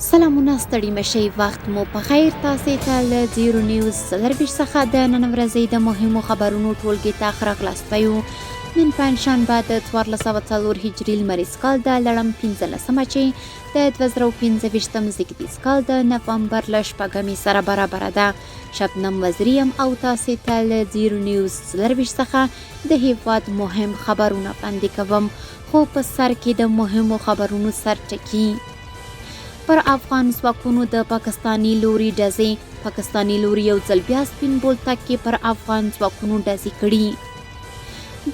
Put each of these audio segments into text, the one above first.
سلامونه ستړي مشئ وخت مو په خیر تاسې ته له زیرو نیوز څلرویشت څخه د نن ورځې د مهمو خبرونو ټولګې ته ښه راغلاست وایو. نن پنجشنبه د 1404 هجري لمریز کال د لړم 15مه چې د 2025 زیږدیز کال د نوامبر له شپږمې سره برابره ده. شبنم وزیری یم او تاسې ته له زیرو نیوز څلرویشت څخه د هیواد مهم خبرونه وړاندې کوم، خو په سر کې د مهمو خبرونو سرټکي. پر افغان ځواکونو د پاکستاني لوري ډزې. پاکستاني لوري یو ځل بیا سپین بولدک کې پر افغان ځواکونو ډزې کړي.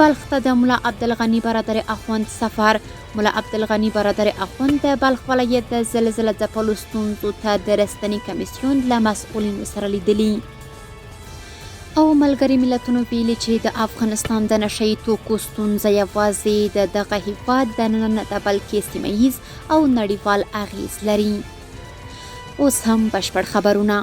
بلخ ته د ملا عبدالغني برادر اخوند سفر. ملا عبدالغني برادر اخوند د بلخ ولایت د زلزله ځپلو ستونزو ته د رسنۍ کمیسیون له مسؤلینو سره لیدلي. او ملګري ملتونو ویلي چې د افغانستان د نشه یي توکو ستونزه یوازې د دغه هیواد دننه نه ده، بلکې سیمه ییز او نړیوال اغیز لري. اوس هم بشپړ خبرونه.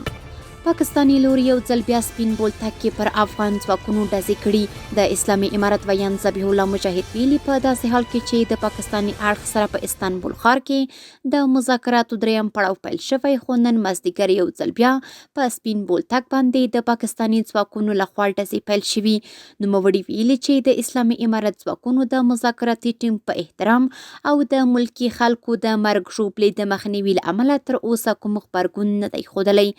پاکستاني لوري یو ځل بیا سپین بولدک کې پر افغان ځواکونو ډزې کړي. د اسلامي امارت ویان ذبیح الله مجاهد ویلي په داسې حال کې چې د پاکستاني اړخ سره په استانبول ښار کې د مذاکراتو دریم پړاو پیل شوی، خو نن مازدیګر یو ځل بیا په سپین بولدک باندې د پاکستاني ځواکونو لخوا ډزې پیل شوي. نوموړي ویلي چې د اسلامي امارت ځواکونو د مذاکراتي ټیم په احترام او د ملکي خلکو د مرګ ژوبلې د مخنیوي له امله تر اوسه کوم غبرګون نه دی ښودلی.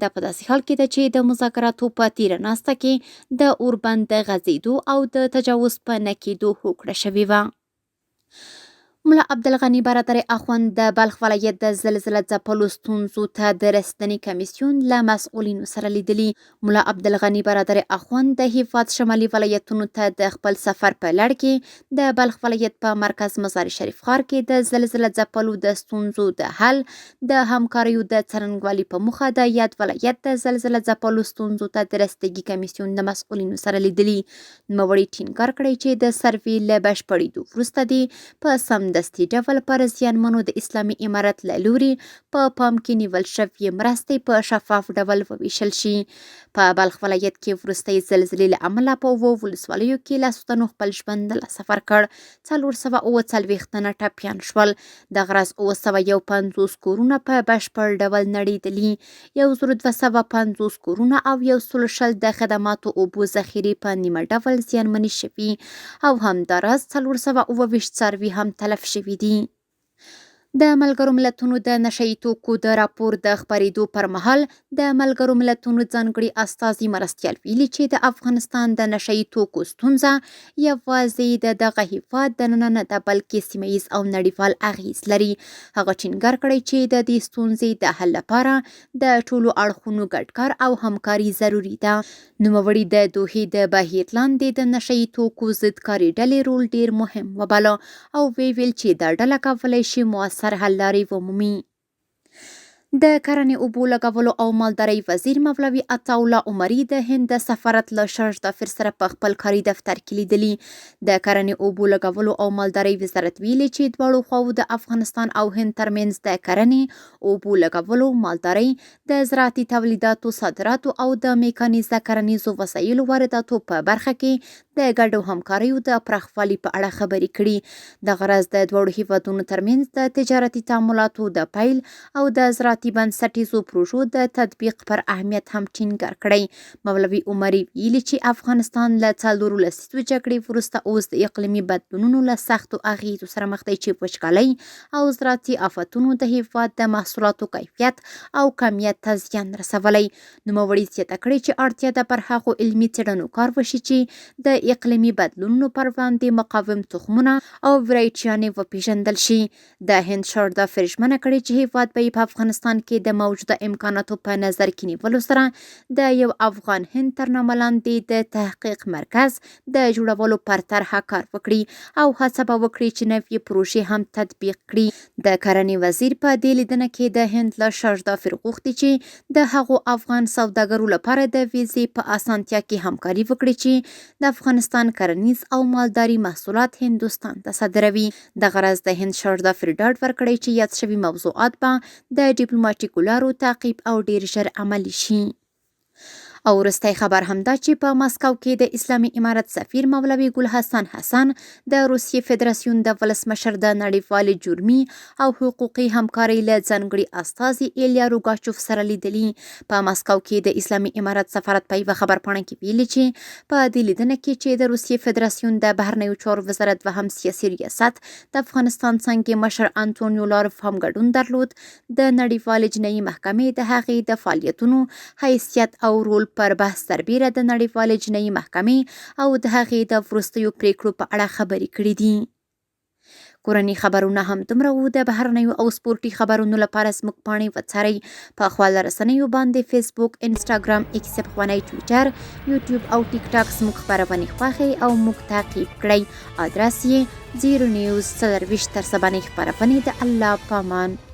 دا په داسې حال کې ده چې د مذاکراتو په تیره ناسته کې د اوربند د غځېدو او د تجاوز په نه کېدو هوکړه شوې وه. ملا عبدالغني برادر اخوند د بلخ ولایت د زلزله ځپلو ستونزو ته د رسنۍ کمیسیون له مسؤلینو سره لیدلي. ملا عبدالغني برادر اخوند د هیواد شمالي ولایتونو ته د خپل سفر په لړ کې د بلخ ولایت په مرکز مزار شریف ښار کې د زلزله ځپلو د ستونزو د حل د همکاریو د څرنګوالي په موخه د یاد ولایت د زلزله ځپلو ستونزو ته د رسیدګي کمیسیون د مسؤلینو سره لیدلي. نوموړي ټینګار کړی چې د سروې له بشپړېدو وروسته دې په سمدستي ډول پر زیانمنو د اسلامي امارت له لوري په پام کې نیول شوې مرستې په شفاف ډول وویشل شي. په بلخ ولایت کې وروستۍ زلزلې له امله په 7 ولسوالیو کې لسو تنو خپل ژوند له لاسه ورکړ. 447 تنه ټپیان شول. دغه راز 750 کورونه په بشپړ ډول نړېدلي، 1250 کورونه او 120 د خدماتو اوبو ذخیرې په نیمه ډول زیانمنې شوي او همداراز 427 څاروي هم تلف شوي دي. د ملګرو ملتونو د نشه یي توکو د راپور د خپرېدو پر مهال د ملګرو ملتونو ځانګړي استازي مرستیال ویلي چې د افغانستان د نشه یي توکو ستونزه یوازې د دغه هیواد دننه نه ده، بلکې سیمه ییز او نړیوال اغیز لري. هغه ټینګار کړی چې د دې ستونزې د حل لپاره د ټولو اړخونو ګډ کار او همکاري ضروري ده. نوموړي د دوحې د بهیر لاندې د نشه یي توکو ضد کاري ډلې رول ډیر مهم وباله او ویل چې دا ډله کولی شي مؤثر حل لارې ومومي. د کرنې، اوبو لګولو او مالدارۍ وزیر مولوي عطاالله عمري د هند د سفارت له شرج دافر سره په خپل کاري دفتر کې لیدلي. د کرنې، اوبو لګولو او مالدارۍ وزارت ویلي چې دواړو خواوو د افغانستان او هند ترمنځ د کرنې، اوبو لګولو، مالدارۍ، د زراعتي تولیداتو صادراتو او د میکانیزه کرنیزو وسایلو وارداتو په برخه کې د ګډو همکاریو د پراخوالي په اړه خبرې کړي. دغه راز د دواړو هیوادونو ترمنځ د تجارتي تعاملاتو د پیل او د زراعتي بنسټیزو پروژو د تطبیق پر اهمیت هم ټینګار کړی. مولوي عمري ویلي چې افغانستان له 4 لسیزو جګړې وروسته اوس د اقلیمي بدلونونو له سختو اغیزو سره مخ دی چې وچکالۍ او زراعتي آفتونو د هیواد د محصولاتو کیفیت او کمیت ته زیان رسولی. نوموړي زیاته کړې چې اړتیا ده پر هغو علمي څېړنو کار وشي چې د اقلیمي بدلونونو پر وړاندې مقاوم تخمونه او ورایټیانې وپیژندل شي. د هند شرج دافر ژمنه کړې چې هیواد به په افغانستان کې د موجوده امکاناتو په نظر کې نیولو سره د یو افغان هند تر نامه لاندې د تحقیق مرکز د جوړولو پر طرحه کار وکړي او هڅه به وکړي چې نوې پروژې هم تطبیق کړي. د کرنې وزیر په دې لیدنه کې د هند له شرج دافر غوښتي چې د هغو افغان سوداګرو لپاره د ویزې په اسانتیا کې همکاري وکړي چې د افغانستان کرنیز او مالداري محصولات هندوستان ته صادروي. دغه راز د هند شرج دافر ډاډ ورکړی چې یاد شوي موضوعات به د ډیپلوماټیکو لارو تعقیب او ډیر ژر عملي شي. او وروستی خبر همدا چې په مسکو کې د اسلامي امارت سفیر مولوي ګل حسن د روسیې فدراسیون د ولسمشر د نړیوالې جرمي او حقوقي همکارۍ له ځانګړي استازي ایلیا روګاچوف سره لیدلي. په مسکو کې د اسلامي امارت سفارت په یوه خبرپاڼه کې ویلي چې په دې لیدنه کې چې د روسیې فدراسیون د بهرنیو چارو وزارت دوهم سیاسي ریاست د افغانستان څنګه مشر انټونیو لاروف هم ګډون درلود، د نړیوالې جنایي محکمې د هغې د فعالیتونو، حیثیت او رول پر بحث سربیره د نړیوالې جنایي محکمې او د هغې د وروستیو پریکړو په اړه خبرې کړې دي. کورني خبرونه هم دومره وو. د بهرنیو او سپورټي خبرونو لپاره زموږ پاڼې وڅارئ په خپلو رسنیو باندې فیسبوک، انسټاګرام، ایکس افغانۍ، ټویټر، یوټیوب او ټیک ټاک زموږ خپرونې خوښئ او موږ تعقیب کړئ. ادرس یې 0 نیوز 24 تر سبانۍ خپرونې. د الله په امان.